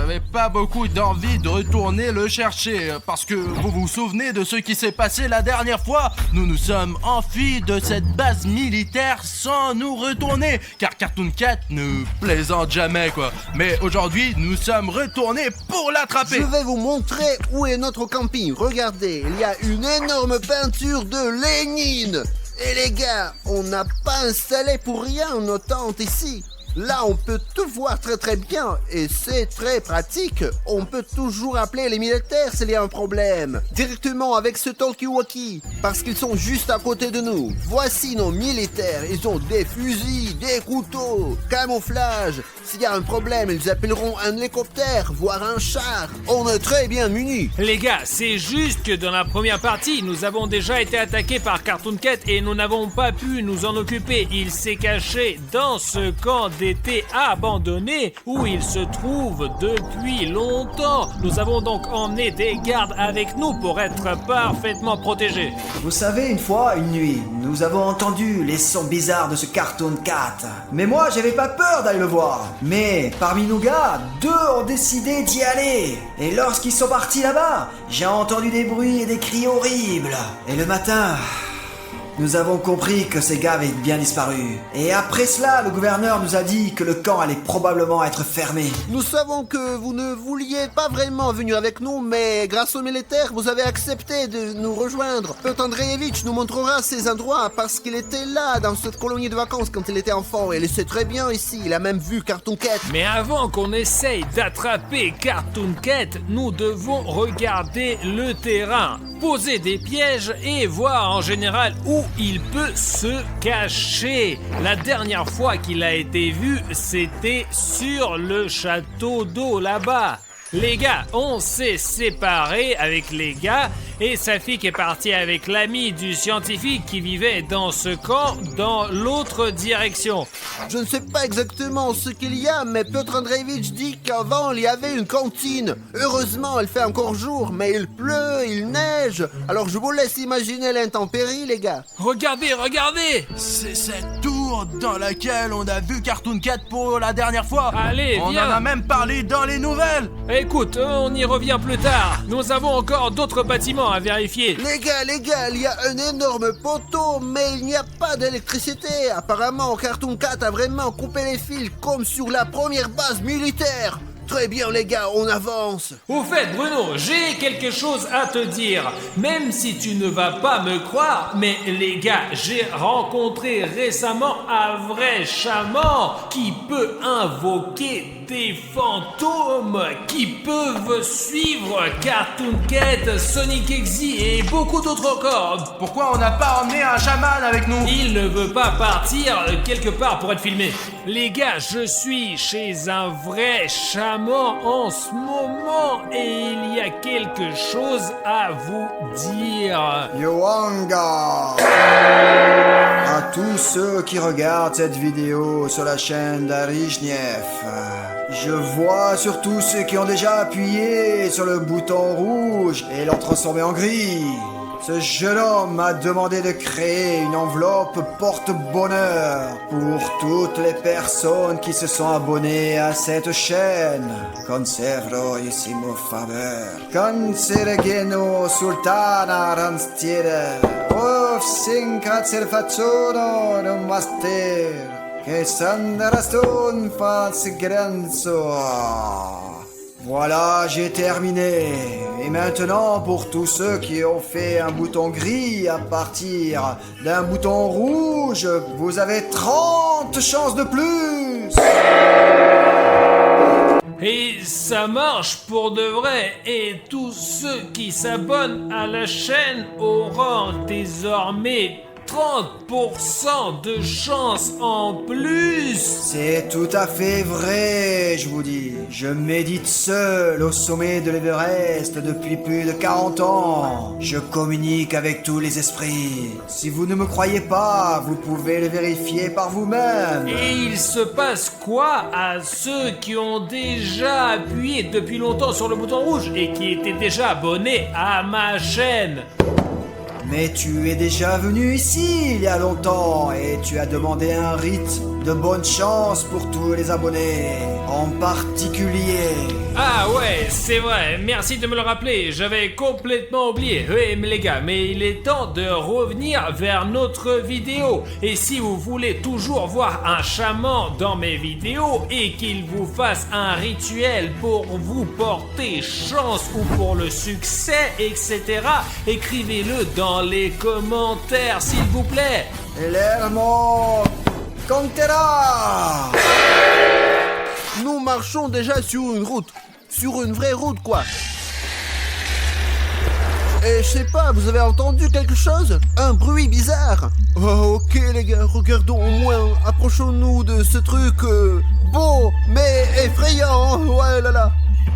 j'avais pas beaucoup d'envie de retourner le chercher. Parce que vous vous souvenez de ce qui s'est passé la dernière fois? Nous nous sommes enfuis de cette base militaire sans nous retourner. Car Cartoon Cat ne plaisante jamais, quoi. Mais aujourd'hui, nous sommes retournés pour l'attraper. Je vais vous montrer où est notre camping. Regardez, il y a une énorme peinture de Lénine. Et les gars, on n'a pas installé pour rien nos tentes ici. Là, on peut tout voir très bien et c'est très pratique. On peut toujours appeler les militaires s'il y a un problème. Directement avec ce talkie-walkie, parce qu'ils sont juste à côté de nous. Voici nos militaires. Ils ont des fusils, des couteaux, camouflage. S'il y a un problème, ils appelleront un hélicoptère, voire un char. On est très bien munis. Les gars, c'est juste que dans la première partie, nous avons déjà été attaqués par Cartoon Cat et nous n'avons pas pu nous en occuper. Il s'est caché dans ce camp d'été abandonné où il se trouve depuis longtemps. Nous avons donc emmené des gardes avec nous pour être parfaitement protégés. Vous savez, une fois, une nuit, nous avons entendu les sons bizarres de ce Cartoon Cat. Mais moi, j'avais pas peur d'aller le voir. Mais parmi nos gars, 2 ont décidé d'y aller. Et lorsqu'ils sont partis là-bas, j'ai entendu des bruits et des cris horribles. Et le matin, nous avons compris que ces gars avaient bien disparu. Et après cela, le gouverneur nous a dit que le camp allait probablement être fermé. Nous savons que vous ne vouliez pas vraiment venir avec nous, mais grâce aux militaires, vous avez accepté de nous rejoindre. Piotr Andreevitch nous montrera ces endroits parce qu'il était là dans cette colonie de vacances quand il était enfant. Et il sait très bien ici, il a même vu Cartoon Cat. Mais avant qu'on essaye d'attraper Cartoon Cat, nous devons regarder le terrain, poser des pièges et voir en général où il peut se cacher. La dernière fois qu'il a été vu, c'était sur le château d'eau là-bas. Les gars, on s'est séparés avec les gars et Safik est parti avec l'ami du scientifique qui vivait dans ce camp dans l'autre direction. Je ne sais pas exactement ce qu'il y a, mais Piotr Andreevitch dit qu'avant il y avait une cantine. Heureusement, il fait encore jour, mais il pleut, il neige. Alors je vous laisse imaginer l'intempérie, les gars. Regardez! C'est cette tour dans laquelle on a vu Cartoon Cat pour la dernière fois. Allez, on viens. en a même parlé dans les nouvelles. Écoute, on y revient plus tard. Nous avons encore d'autres bâtiments à vérifier. Les gars, il y a un énorme poteau, mais il n'y a pas d'électricité. Apparemment, Cartoon Cat a vraiment coupé les fils comme sur la première base militaire. Très bien les gars, on avance. Au fait, Bruno, j'ai quelque chose à te dire. Même si tu ne vas pas me croire, mais les gars, j'ai rencontré récemment un vrai chaman qui peut invoquer des fantômes qui peuvent suivre Cartoon Cat, Sonic Exy et beaucoup d'autres encore. Pourquoi on n'a pas emmené un chaman avec nous? Il ne veut pas partir quelque part pour être filmé. Les gars, je suis chez un vrai chaman en ce moment et il y a quelque chose à vous dire. Yoanga! À tous ceux qui regardent cette vidéo sur la chaîne d'Arishniev, je vois surtout ceux qui ont déjà appuyé sur le bouton rouge et l'ont transformé en gris. Ce jeune homme m'a demandé de créer une enveloppe porte-bonheur pour toutes les personnes qui se sont abonnées à cette chaîne. Conservissimo favor. Consergeno sultana ranstiere. Of sinkatsel facciano non master. Che sandaraston fas grenzo. Voilà, j'ai terminé. Et maintenant, pour tous ceux qui ont fait un bouton gris à partir d'un bouton rouge, vous avez 30 chances de plus. Et ça marche pour de vrai. Et tous ceux qui s'abonnent à la chaîne auront désormais 30% de chance en plus. C'est tout à fait vrai, je vous dis. Je médite seul au sommet de l'Everest depuis plus de 40 ans. Je communique avec tous les esprits. Si vous ne me croyez pas, vous pouvez le vérifier par vous-même. Et il se passe quoi à ceux qui ont déjà appuyé depuis longtemps sur le bouton rouge et qui étaient déjà abonnés à ma chaîne? Mais tu es déjà venu ici il y a longtemps et tu as demandé un rite de bonne chance pour tous les abonnés, en particulier. Ah c'est vrai, merci de me le rappeler, j'avais complètement oublié. Oui, mais les gars, mais il est temps de revenir vers notre vidéo. Et si vous voulez toujours voir un chaman dans mes vidéos et qu'il vous fasse un rituel pour vous porter chance ou pour le succès, etc., écrivez-le dans les commentaires, s'il vous plaît. Elermo Contera. Nous marchons déjà sur une route. Sur une vraie route, quoi. Et je sais pas, vous avez entendu quelque chose? Un bruit bizarre. Oh, ok les gars, regardons au moins. Approchons-nous de ce truc beau, mais effrayant. Ouais là là.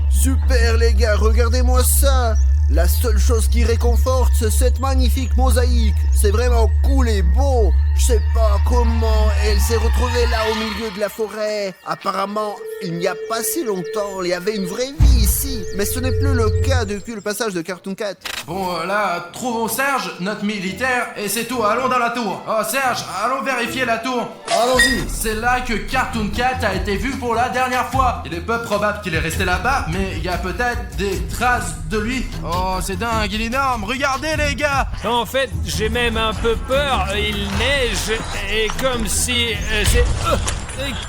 Super les gars, regardez-moi ça. La seule chose qui réconforte, c'est cette magnifique mosaïque. C'est vraiment cool et beau. Je sais pas comment elle s'est retrouvée là au milieu de la forêt. Apparemment, il n'y a pas si longtemps, il y avait une vraie vie ici. Mais ce n'est plus le cas depuis le passage de Cartoon Cat. Bon, là, trouvons Serge, notre militaire, et c'est tout, allons dans la tour. Oh, Serge, allons vérifier la tour. Allons-y. C'est là que Cartoon Cat a été vu pour la dernière fois. Il est peu probable qu'il est resté là-bas, mais il y a peut-être des traces de lui. Oh, c'est dingue, il est énorme, regardez les gars. En fait, j'ai même un peu peur, il neige, et comme si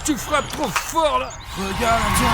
tu frappes trop fort là. Regarde, tiens.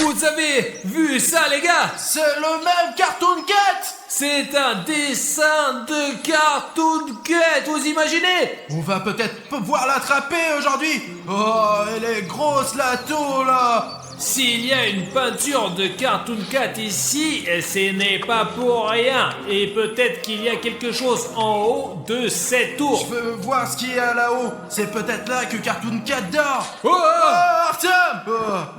Vous avez vu ça les gars? C'est le même Cartoon Cat. C'est un dessin de Cartoon Cat, vous imaginez? On va peut-être pouvoir l'attraper aujourd'hui. Oh, elle est grosse la tour là. S'il y a une peinture de Cartoon Cat ici, ce n'est pas pour rien. Et peut-être qu'il y a quelque chose en haut de cette tour. Je veux voir ce qu'il y a là-haut. C'est peut-être là que Cartoon Cat dort. Oh, Artyom! Oh,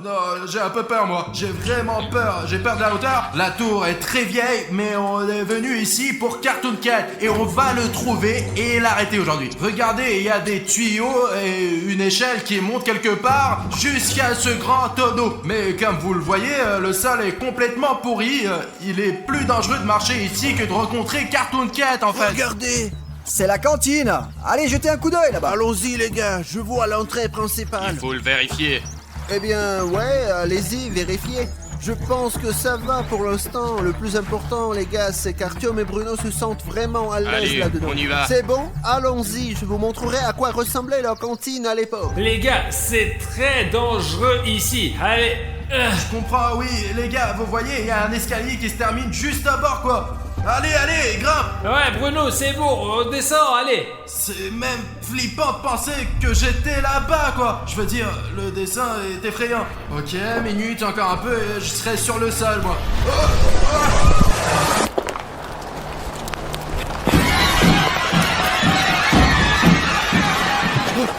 non, j'ai un peu peur moi. J'ai vraiment peur. J'ai peur de la hauteur. La tour est très vieille, mais on est venu ici pour Cartoon Cat. Et on va le trouver et l'arrêter aujourd'hui. Regardez, il y a des tuyaux et une échelle qui monte quelque part jusqu'à ce grand tonneau. Mais comme vous le voyez, le sol est complètement pourri. Il est plus dangereux de marcher ici que de rencontrer Cartoon Cat en fait. Regardez. C'est la cantine. Allez, jetez un coup d'œil là-bas. Allons-y les gars, je vois l'entrée principale. Il faut le vérifier. Eh bien, ouais, allez-y, vérifiez. Je pense que ça va pour l'instant. Le plus important, les gars, c'est qu'Artyom et Bruno se sentent vraiment à l'aise Allez, là-dedans. on y va. C'est bon? Allons-y, je vous montrerai à quoi ressemblait leur cantine à l'époque. les gars, c'est très dangereux ici. Allez. Je comprends, oui, les gars, vous voyez, il y a un escalier qui se termine juste à bord, quoi. Allez, allez, grimpe. Ouais, Bruno, c'est bon, on descend, allez. C'est même flippant de penser que j'étais là-bas, quoi. Je veux dire, le dessin est effrayant. Ok, minute, encore un peu, et je serai sur le sol, moi.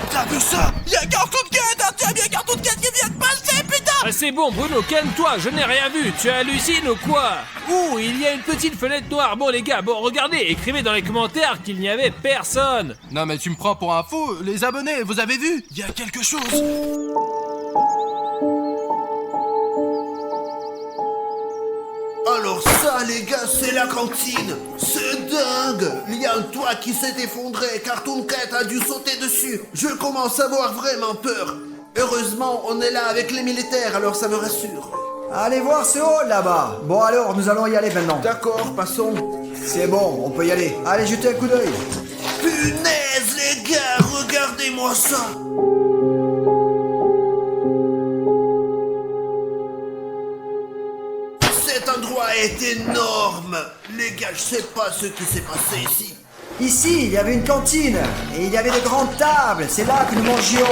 T'as vu ça? Y'a Cartoon Cat, Artyom, y'a Cartoon Cat qui vient de passer, putain! Ah, c'est bon, Bruno, calme-toi, je n'ai rien vu. Tu hallucines ou quoi? Ouh, il y a une petite fenêtre noire. Bon, les gars, bon, regardez, écrivez dans les commentaires qu'il n'y avait personne. Non, mais tu me prends pour un fou. Les abonnés, vous avez vu? Il y a quelque chose. Alors ça, les gars, c'est la cantine. C'est dingue. Il y a un toit qui s'est effondré. Cartoon Cat a dû sauter dessus. Je commence à avoir vraiment peur. Heureusement, on est là avec les militaires, alors ça me rassure. Allez voir ce hall là-bas. Bon alors, nous allons y aller maintenant. D'accord, passons. C'est bon, on peut y aller. Allez, jetez un coup d'œil. Punaise, les gars, regardez-moi ça. Cet endroit est énorme. Les gars, je sais pas ce qui s'est passé ici. Ici, il y avait une cantine, et il y avait de grandes tables, c'est là que nous mangions.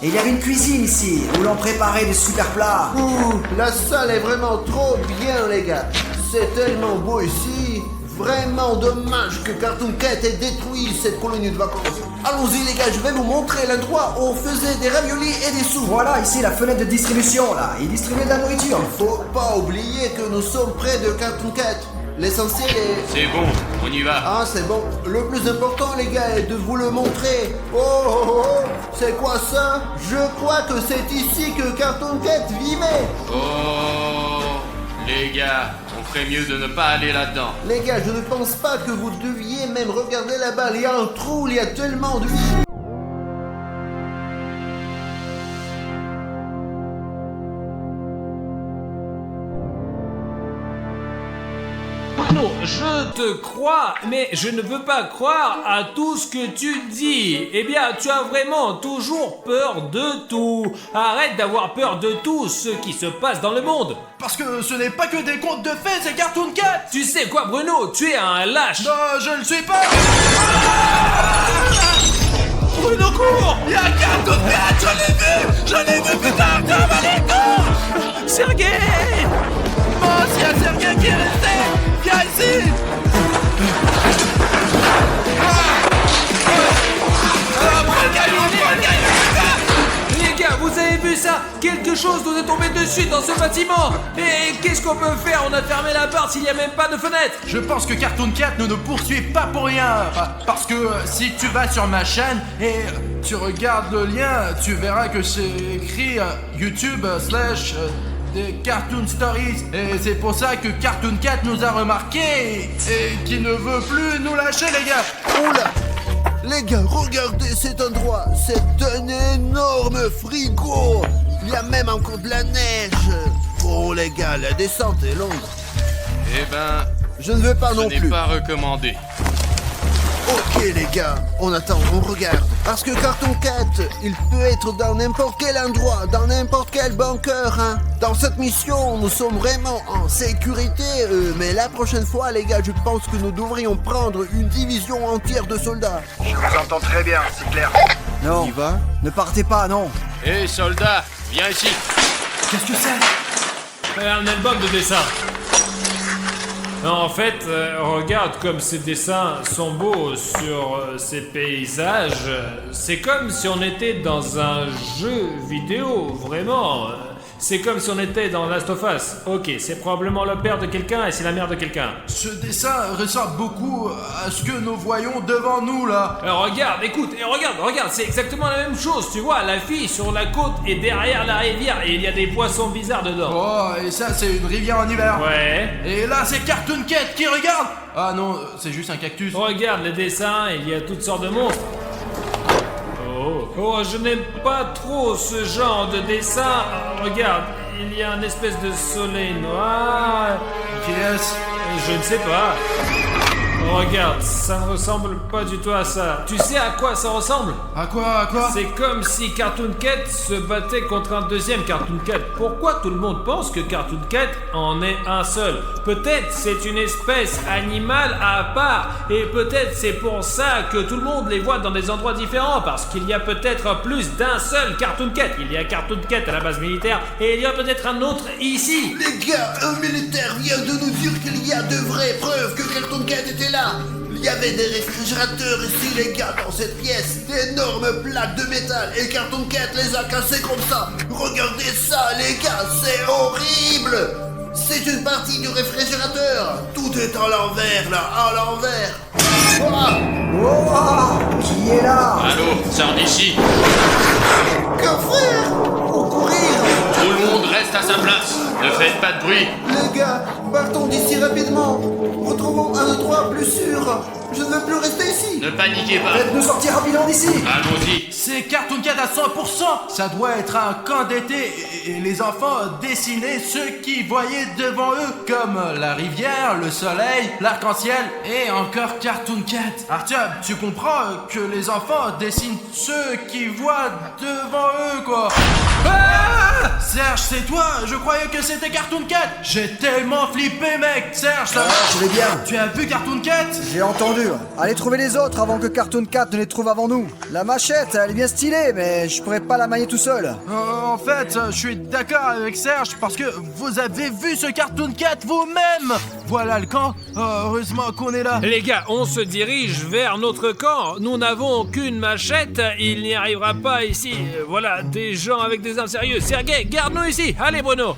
Et il y avait une cuisine ici, où l'on préparait des super plats. Ouh, la salle est vraiment trop bien, les gars. C'est tellement beau ici. Vraiment dommage que Cartoon Cat ait détruit cette colonie de vacances. Allons-y, les gars, je vais vous montrer l'endroit où on faisait des raviolis et des soupes. Voilà, ici, la fenêtre de distribution, là. Ils distribuaient de la nourriture. Faut pas oublier que nous sommes près de Cartoon Cat. L'essentiel est... C'est bon, on y va. Ah, c'est bon. Le plus important, les gars, est de vous le montrer. Oh, oh, oh, c'est quoi ça? Je crois que c'est ici que Cartoon Cat vivait. Oh, les gars, on ferait mieux de ne pas aller là-dedans. Les gars, je ne pense pas que vous deviez même regarder là-bas. Il y a un trou, il y a tellement de vie. Je te crois, mais je ne peux pas croire à tout ce que tu dis. Eh bien, tu as vraiment toujours peur de tout. Arrête d'avoir peur de tout ce qui se passe dans le monde. Parce que ce n'est pas que des contes de fées, c'est Cartoon Cat. Tu sais quoi, Bruno? Tu es un lâche. Non, je ne suis pas. Bruno, cours. Il y a Cartoon Cat, je l'ai vu, putain, allez, cours. Sergei. Mince, il y a Sergei qui est resté. Viens ici. Les gars, vous avez vu ça? Quelque chose nous est tombé dessus dans ce bâtiment. Et qu'est-ce qu'on peut faire? On a fermé la porte, s'il n'y a même pas de fenêtre. Je pense que Cartoon Cat ne nous poursuit pas pour rien. Parce que si tu vas sur ma chaîne et tu regardes le lien, tu verras que c'est écrit YouTube / des Cartoon Stories. Et c'est pour ça que Cartoon Cat nous a remarqué et qui ne veut plus nous lâcher, les gars. Oula! Les gars, regardez cet endroit. C'est un énorme frigo. Il y a même encore de la neige. Oh les gars, la descente est longue. Eh ben, Je ne veux pas ce non n'est plus. pas recommandé. Ok les gars, on attend, on regarde. Parce que Cartoon Cat, il peut être dans n'importe quel endroit, dans n'importe quel bunker, hein. Dans cette mission, nous sommes vraiment en sécurité, mais la prochaine fois les gars, je pense que nous devrions prendre une division entière de soldats. Je vous entends très bien, c'est clair. Non, On y va? ne partez pas, non. Hé, soldat, viens ici. Qu'est-ce que c'est? Un album de dessin. Non, en fait, regarde comme ces dessins sont beaux sur ces paysages. C'est comme si on était dans un jeu vidéo, vraiment. C'est comme si on était dans Last of Us. Ok, c'est probablement le père de quelqu'un et c'est la mère de quelqu'un. Ce dessin ressemble beaucoup à ce que nous voyons devant nous, là. Regarde, écoute, et regarde, c'est exactement la même chose, tu vois, la fille sur la côte est derrière la rivière et il y a des poissons bizarres dedans. Oh, et ça, c'est une rivière en hiver. Ouais. Et là, c'est Cartoon Cat qui regarde. Ah non, c'est juste un cactus. Regarde les dessins, il y a toutes sortes de monstres. Oh, je n'aime pas trop ce genre de dessin. Regarde, il y a une espèce de soleil noir. Qui est-ce? Je ne sais pas. Regarde, ça ne ressemble pas du tout à ça. Tu sais à quoi ça ressemble? À quoi? C'est comme si Cartoon Cat se battait contre un deuxième Cartoon Cat. Pourquoi tout le monde pense que Cartoon Cat en est un seul? Peut-être c'est une espèce animale à part. Et peut-être c'est pour ça que tout le monde les voit dans des endroits différents. Parce qu'il y a peut-être plus d'un seul Cartoon Cat. Il y a Cartoon Cat à la base militaire et il y a peut-être un autre ici. Les gars, un militaire vient de nous dire qu'il y a de vraies preuves que Cartoon Cat était là. Il y avait des réfrigérateurs ici les gars dans cette pièce, d'énormes plaques de métal et Cartoon Cat les a cassés comme ça. Regardez ça les gars, c'est horrible. C'est une partie du réfrigérateur. Tout est à l'envers là, à l'envers. Oh, qui est là? Allô, sors d'ici. Que faire? Faut courir. Tout le monde reste à sa place. Ne faites pas de bruit. Les gars, partons d'ici rapidement. Retrouvons un endroit plus sûr. Je ne veux plus rester ici. Ne paniquez pas. Faites-nous sortir rapidement d'ici. Allons-y. C'est Cartoon Cat à 100%. Ça doit être un camp d'été et les enfants dessinaient ce qu'ils voyaient devant eux, comme la rivière, le soleil, l'arc-en-ciel et encore Cartoon Cat. Arthur, tu comprends que les enfants dessinent ce qu'ils voient devant eux, quoi. Ah! Serge, c'est toi? Je croyais que c'était Cartoon Cat. J'ai tellement flippé, mec. Serge, ça va? Je vais bien. Tu as vu Cartoon Cat? J'ai entendu. Allez trouver les autres avant que Cartoon Cat ne les trouve avant nous. La machette, elle est bien stylée, mais je pourrais pas la manier tout seul. En fait, je suis d'accord avec Serge parce que vous avez vu ce Cartoon Cat vous-même. Voilà le camp. Heureusement qu'on est là. Les gars, on se dirige vers notre camp. Nous n'avons qu'une machette. Il n'y arrivera pas ici. Voilà, des gens avec des armes sérieuses. Sergei, garde-nous ici. Allez, Bruno.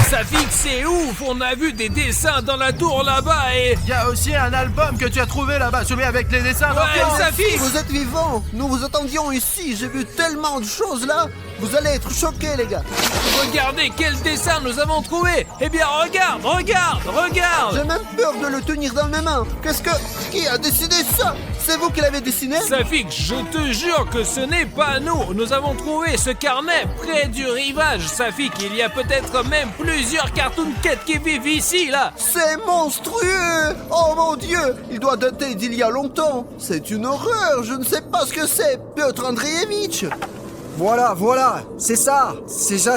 Safik, c'est ouf. On a vu des dessins dans la tour là-bas et... Il y a aussi un album que tu as trouvé là-bas, celui avec les dessins. Ouais, d'enfants. Safik. Vous êtes vivants. Nous vous attendions ici. J'ai vu tellement de choses là. Vous allez être choqués les gars. Regardez quel dessin nous avons trouvé. Eh bien, regarde. J'ai même peur de le tenir dans mes mains. Qui a dessiné ça? C'est vous qui l'avez dessiné? Safik, je te jure que ce n'est pas nous. Nous avons trouvé ce carnet près du rivage. Safik, il y a peut-être même même plusieurs Cartoon Cat qui vivent ici, là. C'est monstrueux! Oh mon Dieu! Il doit dater d'il y a longtemps. C'est une horreur, je ne sais pas ce que c'est. Piotr Andreevitch! Voilà, c'est ça,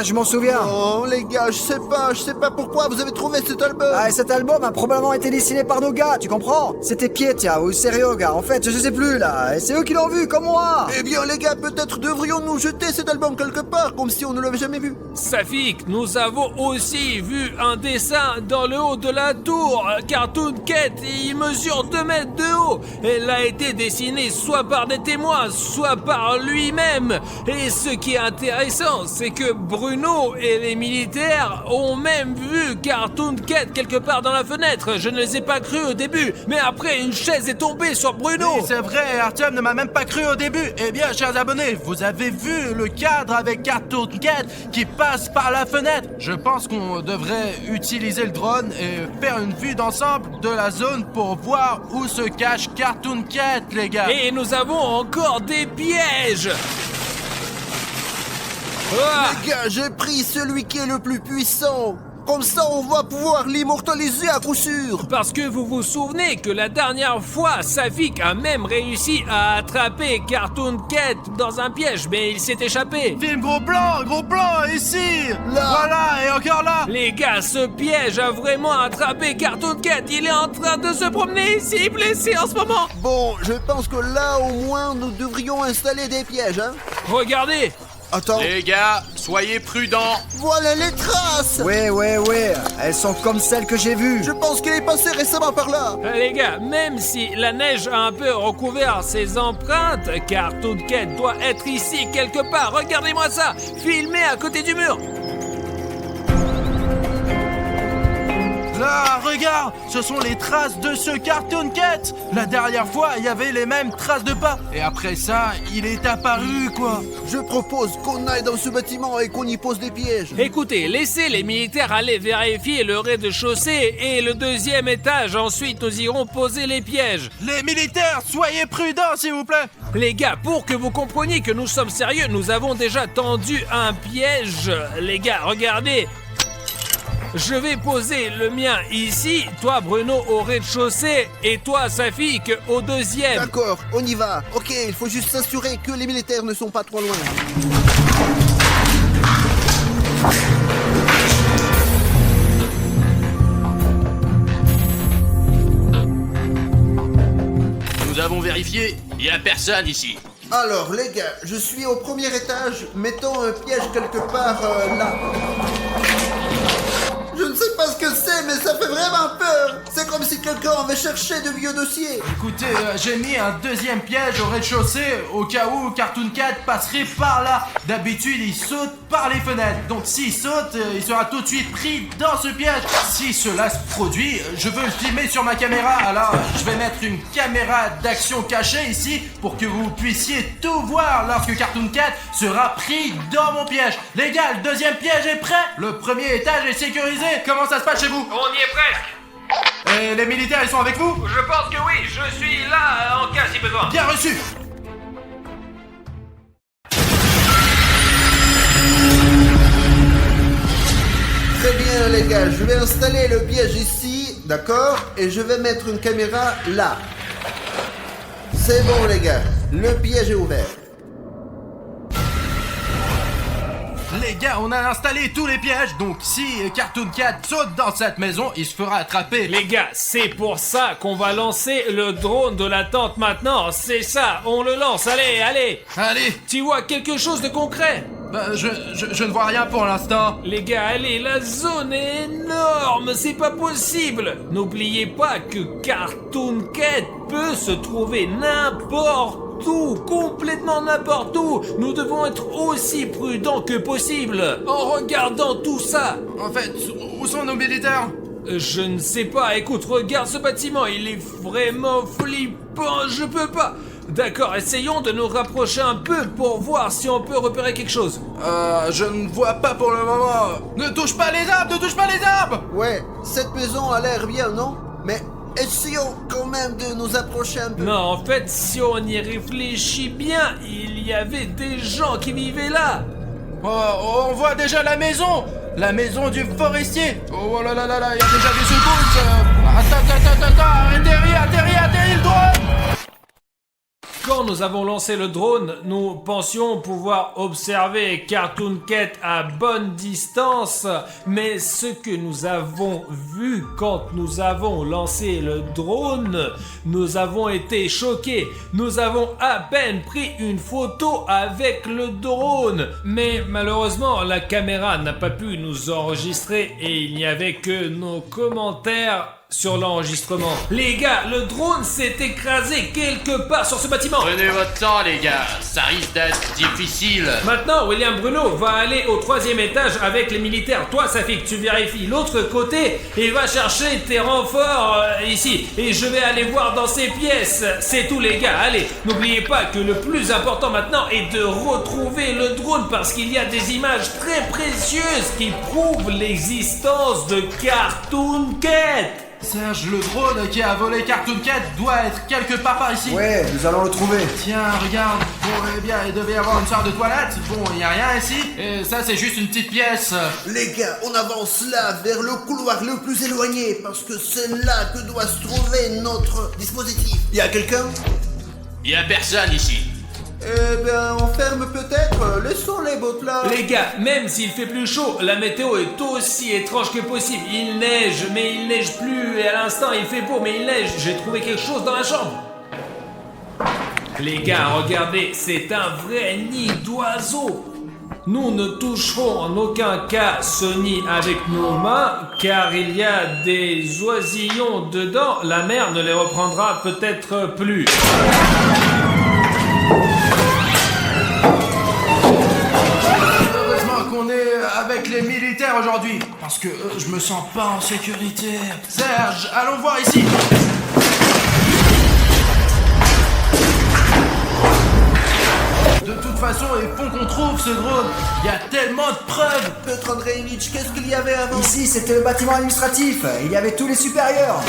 je m'en souviens. Oh les gars, je sais pas pourquoi vous avez trouvé cet album. Ah, et cet album a probablement été dessiné par nos gars, tu comprends? C'était Pietia ou Serioga, en fait, je sais plus là, et c'est eux qui l'ont vu, comme moi. Eh bien les gars, peut-être devrions-nous jeter cet album quelque part, comme si on ne l'avait jamais vu. Safik, nous avons aussi vu un dessin dans le haut de la tour. Cartoon Cat, il mesure 2 mètres de haut. Elle a été dessinée soit par des témoins, soit par lui-même. Et ce qui est intéressant, c'est que Bruno et les militaires ont même vu Cartoon Cat quelque part dans la fenêtre. Je ne les ai pas cru au début, mais après une chaise est tombée sur Bruno. Oui, c'est vrai, Artyom ne m'a même pas cru au début. Eh bien, chers abonnés, vous avez vu le cadre avec Cartoon Cat qui passe par la fenêtre. Je pense qu'on devrait utiliser le drone et faire une vue d'ensemble de la zone pour voir où se cache Cartoon Cat, les gars. Et nous avons encore des pièges. Ah, Les gars, j'ai pris celui qui est le plus puissant. Comme ça, on va pouvoir l'immortaliser à coup sûr. parce que vous vous souvenez que la dernière fois, Safik a même réussi à attraper Cartoon Cat dans un piège, mais il s'est échappé. Film gros plan, ici. Là. Voilà, et encore là. Les gars, ce piège a vraiment attrapé Cartoon Cat. Il est en train de se promener ici, blessé en ce moment. Bon, je pense que là, au moins, nous devrions installer des pièges, hein. Regardez. Attends, Les gars, soyez prudents. voilà les traces. Ouais, elles sont comme celles que j'ai vues. Je pense qu'il est passé récemment par là. Les gars, même si la neige a un peu recouvert ses empreintes, Cartoon Cat doit être ici quelque part. Regardez-moi ça, filmé à côté du mur. Là, regarde, ce sont les traces de ce Cartoon Cat. La dernière fois, il y avait les mêmes traces de pas. Et après ça, il est apparu, quoi. Je propose qu'on aille dans ce bâtiment et qu'on y pose des pièges. Écoutez, laissez les militaires aller vérifier le rez-de-chaussée et le 2e étage. Ensuite, nous irons poser les pièges. Les militaires, soyez prudents, s'il vous plaît. Les gars, pour que vous compreniez que nous sommes sérieux, nous avons déjà tendu un piège. Les gars, regardez. Je vais poser le mien ici, toi Bruno au rez-de-chaussée et toi Safik au 2e. D'accord, on y va. Ok, il faut juste s'assurer que les militaires ne sont pas trop loin. Nous avons vérifié, il n'y a personne ici. Alors les gars, je suis au 1er étage. Mettons un piège quelque part là. Je ne sais pas ce que c'est, mais ça fait vraiment peur. C'est comme si quelqu'un avait cherché de vieux dossiers. Écoutez, j'ai mis un 2e piège au rez-de-chaussée au cas où Cartoon Cat passerait par là. D'habitude, il saute par les fenêtres. Donc s'il saute, il sera tout de suite pris dans ce piège. Si cela se produit, je veux le filmer sur ma caméra. Alors, je vais mettre une caméra d'action cachée ici pour que vous puissiez tout voir lorsque Cartoon Cat sera pris dans mon piège. Les gars, le 2e piège est prêt. Le 1er étage est sécurisé. Comment ça se passe chez vous? On y est presque. Et les militaires, ils sont avec vous? Je pense que oui, je suis là en cas si besoin. Bien reçu. Très bien les gars, je vais installer le piège ici, d'accord? Et je vais mettre une caméra là. C'est bon les gars, le piège est ouvert. Les gars, on a installé tous les pièges, donc si Cartoon Cat saute dans cette maison, il se fera attraper. Les gars, c'est pour ça qu'on va lancer le drone de la tente maintenant. C'est ça, on le lance, allez. Allez, Tu vois quelque chose de concret? je ne vois rien pour l'instant. Les gars, allez, la zone est énorme, c'est pas possible. N'oubliez pas que Cartoon Cat peut se trouver n'importe où, complètement n'importe où. Nous devons être aussi prudents que possible en regardant tout ça. En fait, où sont nos militaires? Je ne sais pas, écoute, regarde ce bâtiment, il est vraiment flippant, je peux pas. D'accord, essayons de nous rapprocher un peu pour voir si on peut repérer quelque chose. Je ne vois pas pour le moment. Ne touche pas les arbres, ne touche pas les arbres. Ouais, cette maison a l'air bien, non? Mais essayons quand même de nous approcher un peu. Non, en fait, si on y réfléchit bien, il y avait des gens qui vivaient là. Oh, on voit déjà la maison. La maison du forestier. Oh là là là là, il y a déjà des secousses. Attends, atterris le drone. Quand nous avons lancé le drone, nous pensions pouvoir observer Cartoon Cat à bonne distance, mais ce que nous avons vu quand nous avons lancé le drone, nous avons été choqués. Nous avons à peine pris une photo avec le drone, mais malheureusement la caméra n'a pas pu nous enregistrer et il n'y avait que nos commentaires sur l'enregistrement. Les gars, le drone s'est écrasé quelque part sur ce bâtiment. Prenez votre temps, les gars. Ça risque d'être difficile. Maintenant, William Bruno va aller au 3e étage avec les militaires. Toi, Safik, tu vérifies l'autre côté et va chercher tes renforts ici. Et je vais aller voir dans ces pièces. C'est tout, les gars. Allez, n'oubliez pas que le plus important maintenant est de retrouver le drone parce qu'il y a des images très précieuses qui prouvent l'existence de Cartoon Cat. Serge, le drone qui a volé Cartoon Cat doit être quelque part par ici. Ouais, nous allons le trouver. Tiens, regarde. Bon, eh bien, il devait y avoir une sorte de toilette. Bon, il n'y a rien ici. Et ça, c'est juste une petite pièce. Les gars, on avance là, vers le couloir le plus éloigné, parce que c'est là que doit se trouver notre dispositif. Y a quelqu'un? Y a personne ici. Eh ben, on ferme peut-être. Laissons les bottes là. Les gars, même s'il fait plus chaud, la météo est aussi étrange que possible. Il neige, mais il neige plus. Et à l'instant, il fait beau, mais il neige. J'ai trouvé quelque chose dans la chambre. Les gars, regardez, c'est un vrai nid d'oiseaux. Nous ne toucherons en aucun cas ce nid avec nos mains, car il y a des oisillons dedans. La mer ne les reprendra peut-être plus. On est avec les militaires aujourd'hui parce que je me sens pas en sécurité. Serge, allons voir ici. De toute façon, il faut qu'on trouve ce drone. Il y a tellement de preuves. Piotr Andreevitch, qu'est-ce qu'il y avait avant? Ici, c'était le bâtiment administratif. Il y avait tous les supérieurs.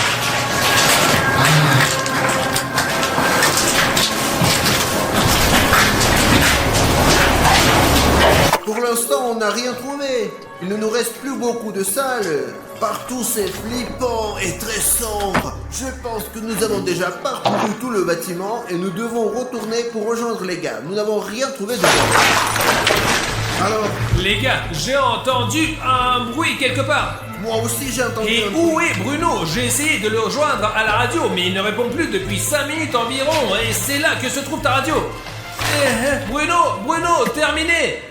Pour l'instant, on n'a rien trouvé. Il ne nous reste plus beaucoup de salles. Partout, c'est flippant et très sombre. Je pense que nous avons déjà parcouru tout le bâtiment et nous devons retourner pour rejoindre les gars. Nous n'avons rien trouvé de bon. Alors, Les gars, j'ai entendu un bruit quelque part. moi aussi j'ai entendu Et un bruit. où est Bruno? J'ai essayé de le rejoindre à la radio, mais il ne répond plus depuis 5 minutes environ. Et c'est là que se trouve ta radio. Bruno, terminé.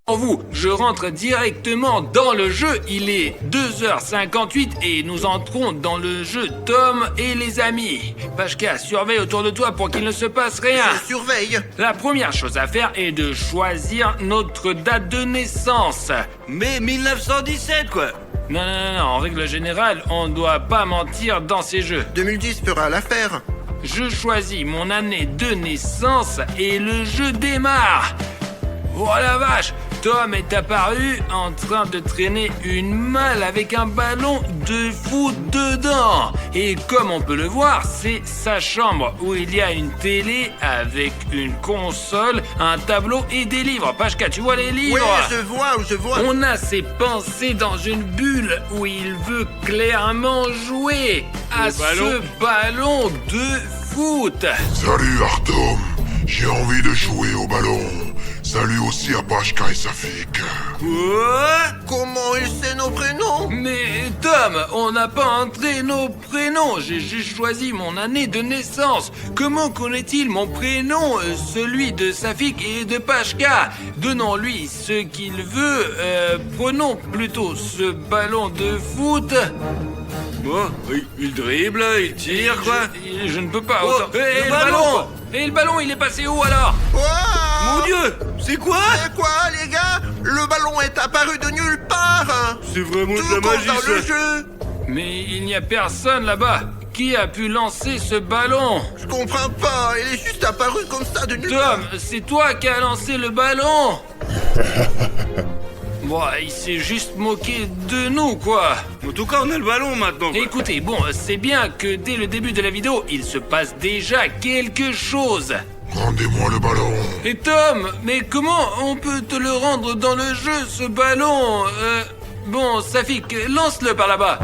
Pour vous, je rentre directement dans le jeu. Il est 2h58 et nous entrons dans le jeu Tom et les amis. Pashka, surveille autour de toi pour qu'il ne se passe rien. Je surveille. La première chose à faire est de choisir notre date de naissance. Mais 1917 quoi. Non, en règle générale, on ne doit pas mentir dans ces jeux. 2010 fera l'affaire. Je choisis mon année de naissance et le jeu démarre. Oh la vache! Tom est apparu en train de traîner une malle avec un ballon de foot dedans. Et comme on peut le voir, c'est sa chambre où il y a une télé avec une console, un tableau et des livres. Pashka, tu vois les livres? Oui, je vois. On a ses pensées dans une bulle où il veut clairement jouer à ce ballon de foot. Salut Artom, j'ai envie de jouer au ballon. Salut aussi à Pashka et Safik. Comment il sait nos prénoms? Mais Tom, on n'a pas entré nos prénoms. J'ai juste choisi mon année de naissance. Comment connaît-il mon prénom, celui de Safik et de Pashka? Donnons-lui ce qu'il veut. Prenons plutôt ce ballon de foot. Il dribble, il tire quoi. Je ne peux pas. Oh, autant. le ballon. Et le ballon, il est passé où alors? Mon Dieu, c'est quoi? C'est quoi les gars? Le ballon est apparu de nulle part. C'est vraiment Tout de la comme magie dans ça. le jeu. Mais il n'y a personne là-bas. Qui a pu lancer ce ballon? Je comprends pas, il est juste apparu comme ça de nulle part. Tom, c'est toi qui as lancé le ballon. Bon, il s'est juste moqué de nous, quoi. En tout cas, on a le ballon maintenant. Quoi. Écoutez, bon, c'est bien que dès le début de la vidéo, il se passe déjà quelque chose. Rendez-moi le ballon. Et Tom, mais comment on peut te le rendre dans le jeu, ce ballon? Bon, Safik, lance-le par là-bas.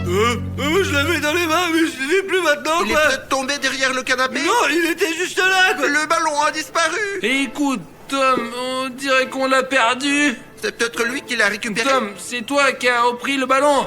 Je l'avais dans les mains, mais je l'ai plus maintenant, Il est quoi. peut-être tombé derrière le canapé. Non, il était juste là, quoi. Le ballon a disparu. Écoute, Tom, on dirait qu'on l'a perdu. C'est peut-être lui qui l'a récupéré. Tom, c'est toi qui as repris le ballon.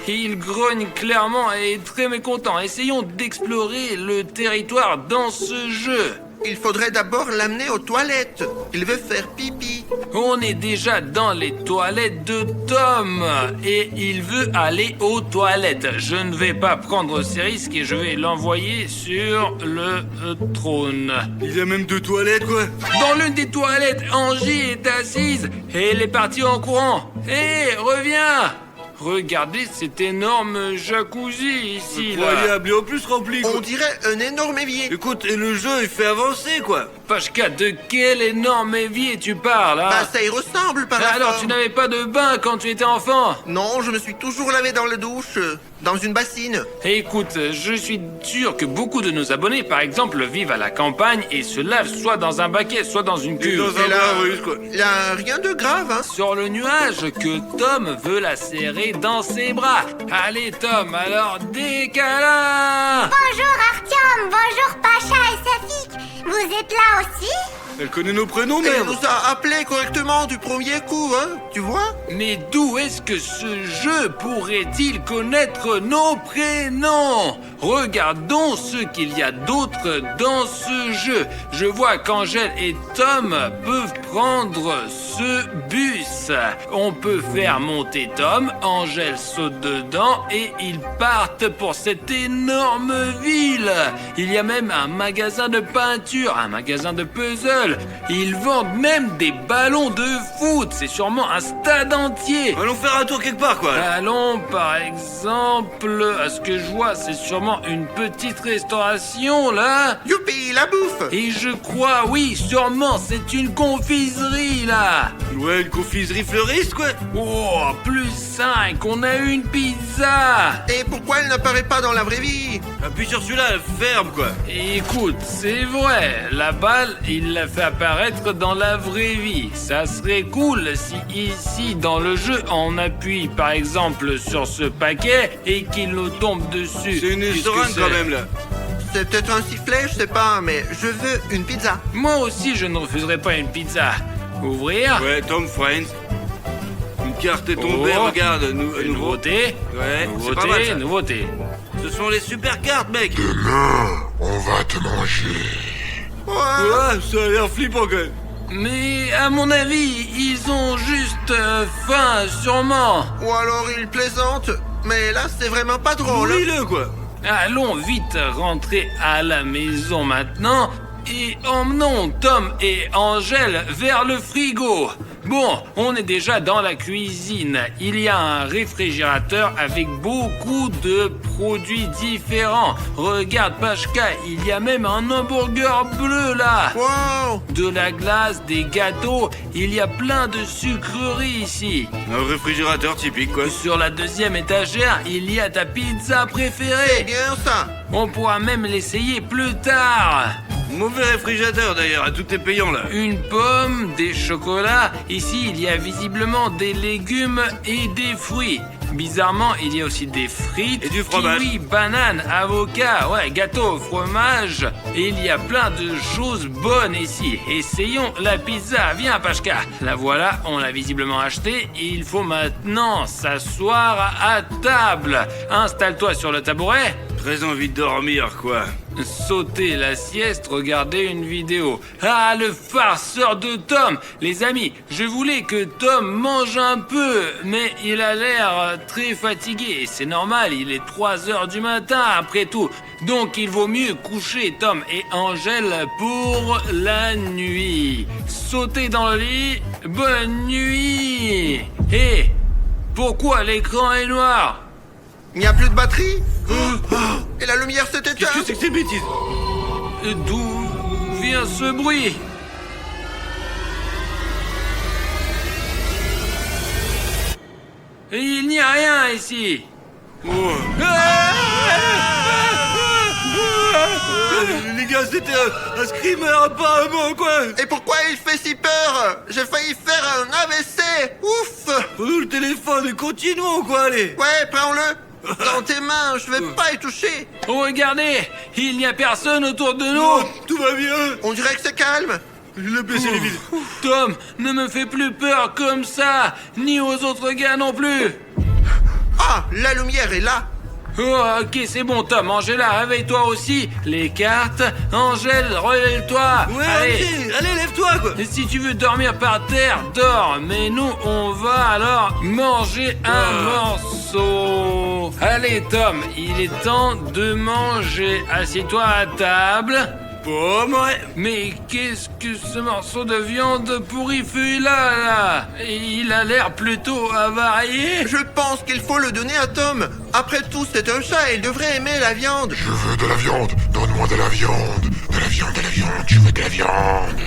Il grogne clairement et est très mécontent. Essayons d'explorer le territoire dans ce jeu. Il faudrait d'abord l'amener aux toilettes. Il veut faire pipi. On est déjà dans les toilettes de Tom et il veut aller aux toilettes. Je ne vais pas prendre ces risques et je vais l'envoyer sur le trône. Il y a même 2 toilettes, quoi. Dans l'une des toilettes, Angie est assise et elle est partie en courant. Hé, reviens! Regardez cet énorme jacuzzi ici, là. Incroyable, et en plus rempli, quoi. On dirait un énorme évier. Écoute, et le jeu, il fait avancer, quoi. Pachka, de quel énorme évier tu parles, hein? Bah ça y ressemble par la Alors, forme. tu n'avais pas de bain quand tu étais enfant? Non, je me suis toujours lavé dans la douche, dans une bassine. Écoute, je suis sûr que beaucoup de nos abonnés, par exemple, vivent à la campagne et se lavent soit dans un baquet, soit dans une Et cuve. dans un Et là, bain russe, quoi. y a rien de grave, hein. Sur le nuage que Tom veut la serrer dans ses bras. Allez, Tom, alors décala! Bonjour Artyom, bonjour Pacha et Safik. Vous êtes là aussi? Elle connaît nos prénoms, Elle merde. nous a appelés correctement du premier coup, hein. Tu vois? Mais d'où est-ce que ce jeu pourrait-il connaître nos prénoms? Regardons ce qu'il y a d'autre dans ce jeu. Je vois qu'Angèle et Tom peuvent prendre ce bus. On peut faire monter Tom, Angèle saute dedans et ils partent pour cette énorme ville. Il y a même un magasin de peinture, un magasin de puzzle. Ils vendent même des ballons de foot. C'est sûrement un stade entier. Allons faire un tour quelque part, quoi. Allons, par exemple, à ce que je vois, c'est sûrement une petite restauration, là. Youpi, la bouffe. Et je crois, oui, sûrement, c'est une confiserie, là. Ouais, une confiserie fleuriste, quoi. Oh, +5, on a une pizza. Et pourquoi elle n'apparaît pas dans la vraie vie? Appuie sur celui-là, ferme, quoi. Écoute, c'est vrai, la balle, il l'a fait apparaître dans la vraie vie. Ça serait cool si ici, dans le jeu, on appuie par exemple sur ce paquet et qu'il nous tombe dessus. C'est une Qu'est-ce que seringue, c'est? quand même, là. C'est peut-être un sifflet, je sais pas, mais je veux une pizza. Moi aussi, je ne refuserai pas une pizza. Ouvrir. Ouais, Tom Friends. Une carte est tombée, Oh. regarde. Nouveau. Nouveauté. Ouais, c'est pas mal, Nouveauté, ça. nouveauté. Ce sont les super cartes, mec. Demain, on va te manger. Ouais. Ouais, ça a l'air flippant, quand même. Mais à mon avis, ils ont juste faim, sûrement. Ou alors il plaisante. Mais là, c'est vraiment pas drôle. Nourris-le, quoi. Allons vite rentrer à la maison maintenant et emmenons Tom et Angèle vers le frigo. Bon, on est déjà dans la cuisine. Il y a un réfrigérateur avec beaucoup de produits différents. Regarde, Pachka, il y a même un hamburger bleu là. Wow. De la glace, des gâteaux, il y a plein de sucreries ici. Un réfrigérateur typique, quoi. Sur la deuxième étagère, il y a ta pizza C'est préférée. bien ça. On pourra même l'essayer plus tard. Mauvais réfrigérateur, d'ailleurs. Tout est payant, là. Une pomme, des chocolats. Ici, il y a visiblement des légumes et des fruits. Bizarrement, il y a aussi des frites, Et du fromage. kiwi, bananes, avocats, ouais, gâteau, fromage. Et il y a plein de choses bonnes ici. Essayons la pizza. Viens, Pachka. La voilà, on l'a visiblement achetée. Il faut maintenant s'asseoir à table. Installe-toi sur le tabouret. Très envie de dormir, quoi. Sauter la sieste, regarder une vidéo. Ah, le farceur de Tom! Les amis, je voulais que Tom mange un peu, mais il a l'air très fatigué. C'est normal, il est 3 heures du matin après tout. Donc il vaut mieux coucher Tom et Angèle pour la nuit. Sautez dans le lit, bonne nuit! Hé! Pourquoi l'écran est noir? Il n'y a plus de batterie. Et la lumière s'est éteinte. Qu'est-ce que c'est que ces bêtises? D'où vient ce bruit? Il n'y a rien ici. Oh. Les gars, gars, c'était un screamer apparemment, quoi. Et pourquoi il fait si peur? J'ai failli faire un AVC. Ouf. Prenons le téléphone et continuons, quoi, allez. Ouais, prends-le. Dans tes mains, je vais pas y toucher. Regardez, il n'y a personne autour de nous. Oh, tout va bien. On dirait que c'est calme. Je l'ai baissé les vides. Tom, ne me fais plus peur comme ça, ni aux autres gars non plus. Ah, la lumière est là. Oh, ok, c'est bon, Tom. Angela, réveille-toi aussi. Les cartes. Angèle, relève-toi. Ouais, Allez. allez, lève-toi, quoi. Et si tu veux dormir par terre, dors. Mais nous, on va alors manger un morceau. Allez, Tom, il est temps de manger. Assieds-toi à table. Bon, ouais. Mais qu'est-ce que ce morceau de viande pourri fait là? Il a l'air plutôt avarié. Je pense qu'il faut le donner à Tom. Après tout, c'est un chat et il devrait aimer la viande. Je veux de la viande. Donne-moi de la viande. De la viande, de la viande. Je veux de la viande.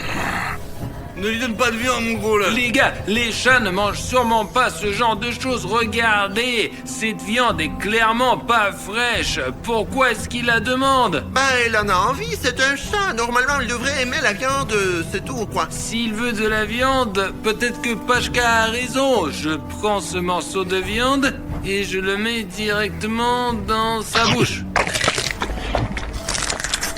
Ne lui donne pas de viande, mon gros, là. Les gars, les chats ne mangent sûrement pas ce genre de choses. Regardez, cette viande est clairement pas fraîche. Pourquoi est-ce qu'il la demande? Ben, il en a envie, c'est un chat. Normalement, il devrait aimer la viande, c'est tout, quoi. S'il veut de la viande, peut-être que Pachka a raison. Je prends ce morceau de viande et je le mets directement dans sa bouche.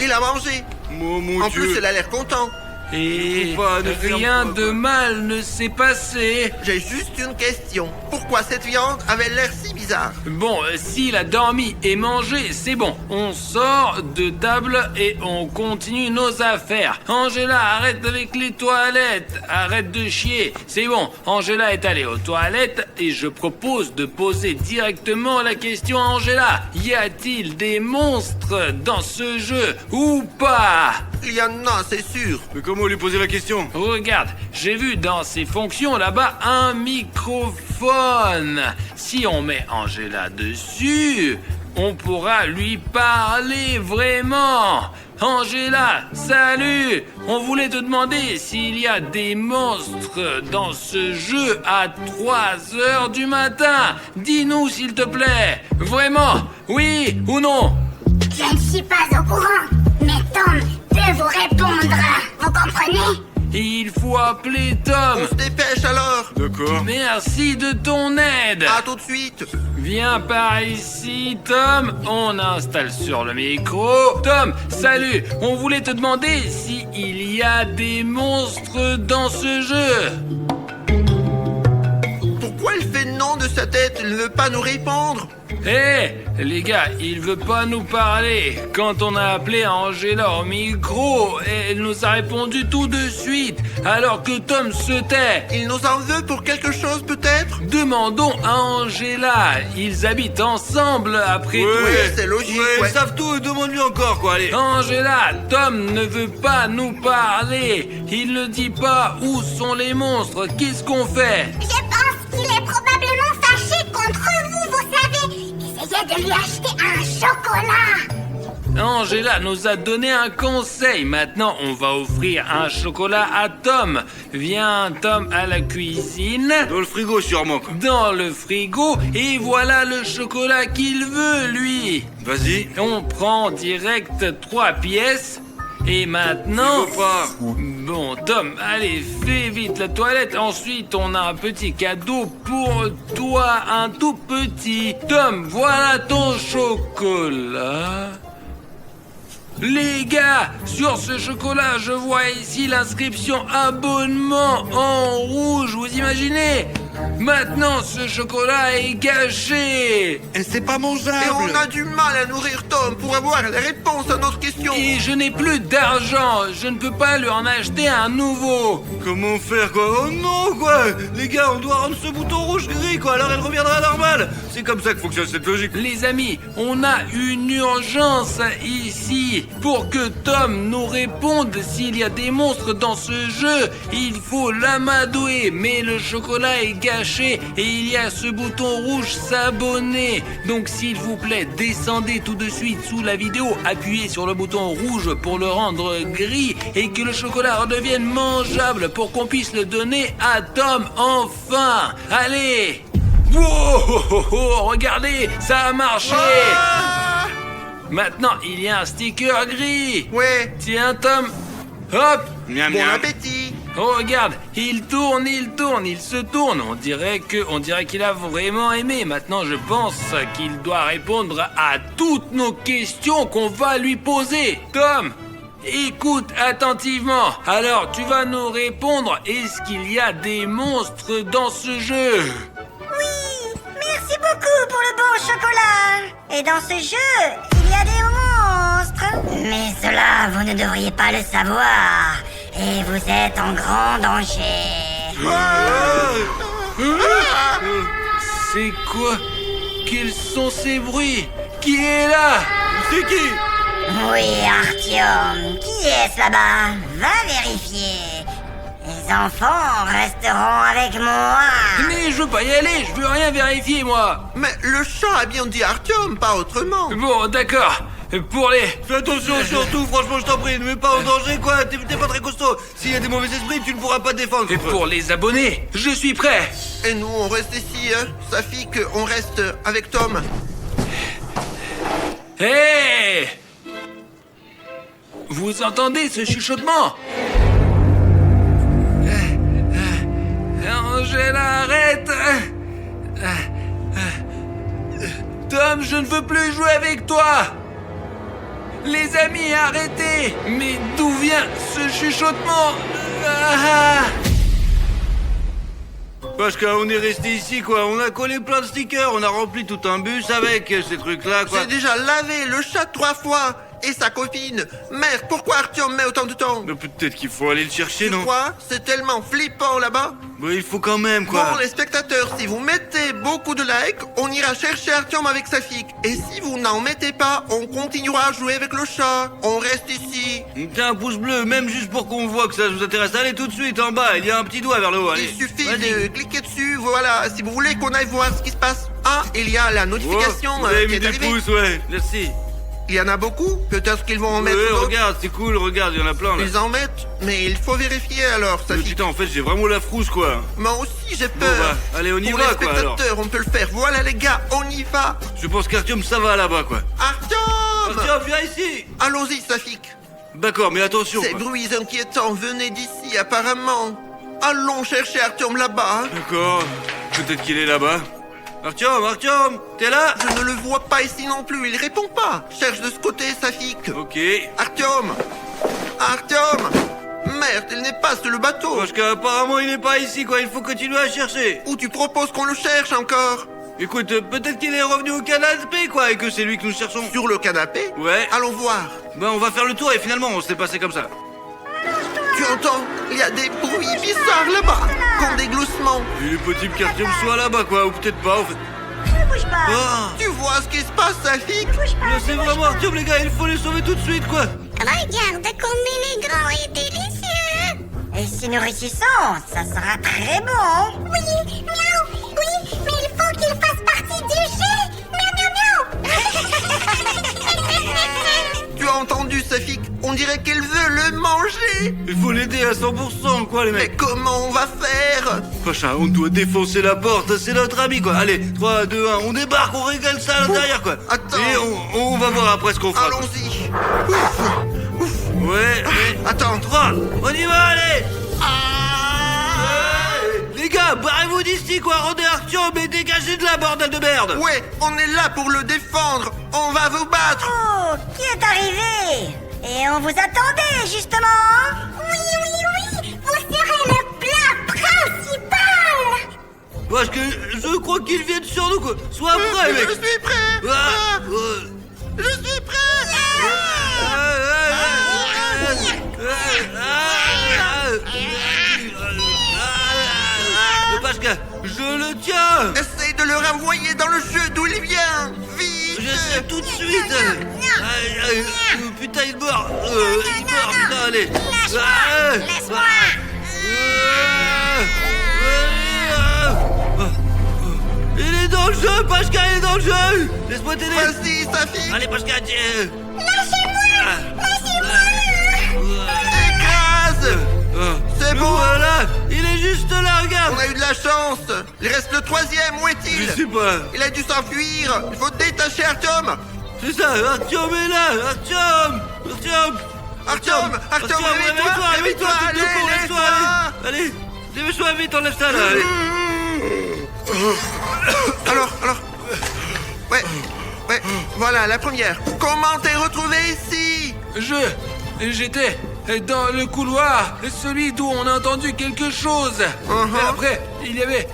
Il a mangé. Mon En Dieu. plus, il a l'air content. Et Faut pas, ne ferme rien pas, de quoi. mal ne s'est passé. J'ai juste une question. Pourquoi cette viande avait l'air si bizarre? Bon, s'il a dormi et mangé, c'est bon. On sort de table et on continue nos affaires. Angela, arrête avec les toilettes. Arrête de chier. C'est bon, Angela est allée aux toilettes et je propose de poser directement la question à Angela. Y a-t-il des monstres dans ce jeu ou pas? Il y en a, c'est sûr. Mais comment lui poser la question? Regarde, j'ai vu dans ses fonctions là-bas un microphone. Si on met Angela dessus, on pourra lui parler vraiment. Angela, salut! On voulait te demander s'il y a des monstres dans ce jeu à 3 heures du matin. Dis-nous s'il te plaît. Vraiment, oui ou non? Je ne suis pas au courant, mais Tom peut vous répondre. Vous comprenez? Il faut appeler Tom. On se dépêche alors. D'accord. Merci de ton aide. À tout de suite. Viens par ici, Tom. On installe sur le micro. Tom, salut. On voulait te demander s'il y a des monstres dans ce jeu. Pourquoi il fait non de sa tête? Il ne veut pas nous répondre. Hé, les gars, il veut pas nous parler. Quand on a appelé Angela au micro, elle nous a répondu tout de suite, alors que Tom se tait. Il nous en veut pour quelque chose peut-être? Demandons à Angela. Ils habitent ensemble après tout. Oui, c'est logique, Ouais, ouais. ils savent tout, demande-lui encore, quoi, allez. Angela, Tom ne veut pas nous parler. Il ne dit pas où sont les monstres. Qu'est-ce qu'on fait? Je pense qu'il est probablement fâché contre vous, vous savez. Essayez de lui acheter un chocolat. Angela nous a donné un conseil. Maintenant, on va offrir un chocolat à Tom. Viens, Tom, à la cuisine. Dans le frigo, sûrement, quoi. Dans le frigo. Et voilà le chocolat qu'il veut, lui. Vas-y. On prend direct 3 pièces. Et maintenant... Frigo pas. Bon, Tom, allez, fais vite la toilette. Ensuite, on a un petit cadeau pour toi, un tout petit. Tom, voilà ton chocolat. Les gars, sur ce chocolat, je vois ici l'inscription abonnement en rouge, vous imaginez? Maintenant, ce chocolat est gâché. Et c'est pas mangeable. Et on a du mal à nourrir Tom pour avoir les réponses à notre question. Et je n'ai plus d'argent, je ne peux pas lui en acheter un nouveau. Comment faire, quoi? Oh non, quoi! Les gars, on doit rendre ce bouton rouge gris, quoi, alors elle reviendra normale. C'est comme ça que fonctionne cette logique. Les amis, on a une urgence ici. Pour que Tom nous réponde s'il y a des monstres dans ce jeu, il faut l'amadouer. Mais le chocolat est gâché et il y a ce bouton rouge s'abonner. Donc s'il vous plaît, descendez tout de suite sous la vidéo, appuyez sur le bouton rouge pour le rendre gris et que le chocolat redevienne mangeable pour qu'on puisse le donner à Tom enfin. Allez! Wow, regardez, ça a marché! Maintenant, il y a un sticker gris. Ouais, Tiens, Tom. Hop. Miam, bon miam. appétit. Oh, regarde, il tourne, il se tourne. On dirait qu'il a vraiment aimé. Maintenant, je pense qu'il doit répondre à toutes nos questions qu'on va lui poser. Tom, écoute attentivement. Alors, tu vas nous répondre. Est-ce qu'il y a des monstres dans ce jeu? Oui, merci beaucoup pour le bon chocolat. Et dans ce jeu, il y a des monstres. Mais cela, vous ne devriez pas le savoir. Et vous êtes en grand danger. C'est quoi? Quels sont ces bruits? Qui est là? C'est qui? Oui, Artyom, qui est-ce là-bas? Va vérifier. Les enfants resteront avec moi. Mais je veux pas y aller, je veux rien vérifier, moi. Mais le chat a bien dit Artyom, pas autrement. Bon, d'accord. Pour les... Fais attention surtout, franchement je t'en prie, ne mets pas en danger quoi, t'es pas très costaud. S'il y a des mauvais esprits, tu ne pourras pas te défendre. Et pour les abonnés, je suis prêt. Et nous, on reste ici, hein. Safik, on reste avec Tom. Hé! Vous entendez ce chuchotement? Angela, arrête! Tom, je ne veux plus jouer avec toi! Les amis, arrêtez! Mais d'où vient ce chuchotement? Parce qu'on est resté ici quoi, on a collé plein de stickers, on a rempli tout un bus avec ces trucs là quoi. J'ai déjà lavé le chat 3 fois. Et sa copine. Merde, pourquoi Artyom met autant de temps? Mais peut-être qu'il faut aller le chercher, non? Quoi? C'est tellement flippant là-bas. Mais il faut quand même quoi. Bon, les spectateurs, si vous mettez beaucoup de likes, on ira chercher Artyom avec Safik. Et si vous n'en mettez pas, on continuera à jouer avec le chat. On reste ici. Tiens, un pouce bleu, même juste pour qu'on voit que ça vous intéresse. Allez tout de suite en bas, il y a un petit doigt vers le haut. Allez. Il suffit Vas-y. de cliquer dessus, voilà, si vous voulez qu'on aille voir ce qui se passe. Ah, il y a la notification Vous avez qui mis est des arrivée. pouces, ouais, merci. Il y en a beaucoup. Peut-être qu'ils vont en mettre Ouais, d'autres. regarde, c'est cool, regarde, il y en a plein là. Ils en mettent, mais il faut vérifier alors, Safik. Putain, en fait, j'ai vraiment la frousse quoi. Moi aussi, j'ai Bon, peur. bah, allez, on y Pour va les quoi alors. spectateurs, on peut le faire. Voilà les gars, on y va. Je pense qu'Artyom ça va là-bas quoi. Artyom! Tiens, viens ici. Allons-y, Safik. D'accord, mais attention. Ces quoi. bruits inquiétants venaient d'ici, apparemment. Allons chercher Artyom là-bas. D'accord, peut-être qu'il est là-bas. Artyom, t'es là? Je ne le vois pas ici non plus, il répond pas. Cherche de ce côté, Safik. Ok. Artyom! Merde, il n'est pas sur le bateau. Parce qu'apparemment il n'est pas ici quoi, il faut continuer à chercher. Ou tu proposes qu'on le cherche encore? Écoute, peut-être qu'il est revenu au canapé quoi et que c'est lui que nous cherchons. Sur le canapé? Ouais. Allons voir. Ben on va faire le tour et finalement on s'est passé comme ça. Tu entends? Il y a des bruits bizarres là-bas, comme des gloussements. Il est possible qu'Artyom soit là-bas quoi, ou peut-être pas en fait. Ne bouge pas. Ah, Tu vois ce qui se passe, Safik? là, c'est vraiment Artyom les gars, il faut les sauver tout de suite quoi. Regarde comme il est grand et délicieux. Et si nous réussissons, ça sera très bon. Oui, miaou, oui, mais il faut qu'il fasse partie du jeu. Miaou, miaou, miaou. Tu as entendu, Safik? On dirait qu'elle veut le manger. Il faut l'aider à 100% quoi les Mais mecs. comment on va faire? Pacha, on doit défoncer la porte, c'est notre ami quoi. Allez, 3, 2, 1, on débarque, on régale ça à l'intérieur quoi. Attends. Et on va voir après ce qu'on fera. quoi. Allons-y. Ouais, mais... Attends. 3, on y va, allez. Ah Les gars, barrez-vous d'ici quoi, rendez Artyom et dégagez de la bordel de merde. Ouais, on est là pour le défendre. On va vous battre. Oh, qui est arrivé? Et on vous attendait, justement. Oui, vous serez le plat principal. Parce que je crois qu'ils viennent sur nous quoi. Sois prêt mec. Je suis prêt. Ah, Je suis prêt. Parce que je le tiens. Essaye de le renvoyer dans le jeu d'où il vient. Vite. J'essaie tout de suite. Putain, il meurt. Il meurt, putain, allez. Laisse-moi. Il est dans le jeu, Pashka, il est dans le jeu. Laisse-moi t'aider. Vas-y, Safik. Allez, Pashka, tiens. Écrase. C'est bon. Voilà, il est juste là, regarde. On a eu de la chance. Il reste le troisième. Où Je est-il? sais pas. Il a dû s'enfuir. Il faut détacher Artyom. C'est ça, Artyom est là. Artyom, réveille-toi, allez, lève-toi. Allez, lève-toi vite, enlève ça là, allez. Alors, ouais, voilà la première. Comment t'es retrouvé ici? J'étais dans le couloir, celui d'où on a entendu quelque chose. Et après, il y avait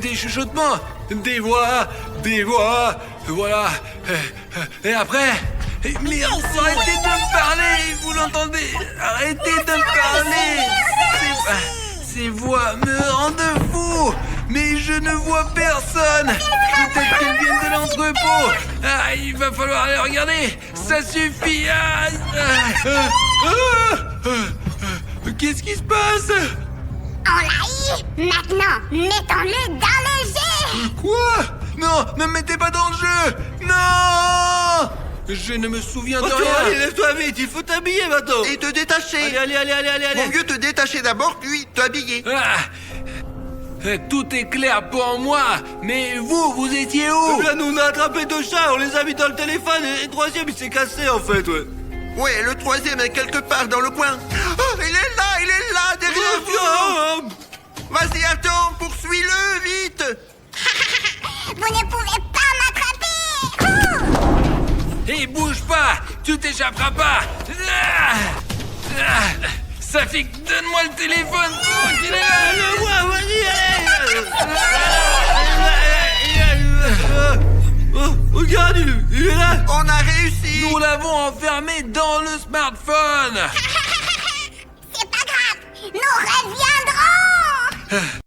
des chuchotements, des voix, voilà. Et après... Mais arrêtez de me parler, vous l'entendez? Arrêtez de me parler. Ces voix me rendent fou. Mais je ne vois personne. Peut-être qu'elles viennent de l'entrepôt. Ah, il va falloir aller regarder. Ça suffit. Qu'est-ce qui se passe? On l'a eu. Maintenant, mettons-le dans le jet. Quoi? Non, ne me mettez pas dans le jeu. Non! Je ne me souviens de rien. Allez, lève-toi vite, il faut t'habiller maintenant. Et te détacher. Allez. Vaut mieux te détacher d'abord, puis t'habiller. Tout est clair pour moi, mais vous étiez où? Là, nous on a attrapé 2 chats, on les a mis dans le téléphone et le 3e il s'est cassé en fait, ouais. Ouais, le 3e est quelque part dans le coin. Oh, il est là, derrière vous. Vas-y, Artyom, poursuis-le, vite. Vous ne pouvez pas m'attraper. Et bouge pas, tu t'échapperas pas. Safik, donne-moi le téléphone. Il est là. Le vois, vas-y, allez. Regarde, il est là. On a réussi. Nous l'avons enfermé dans le smartphone. C'est pas grave, nous reviendrons.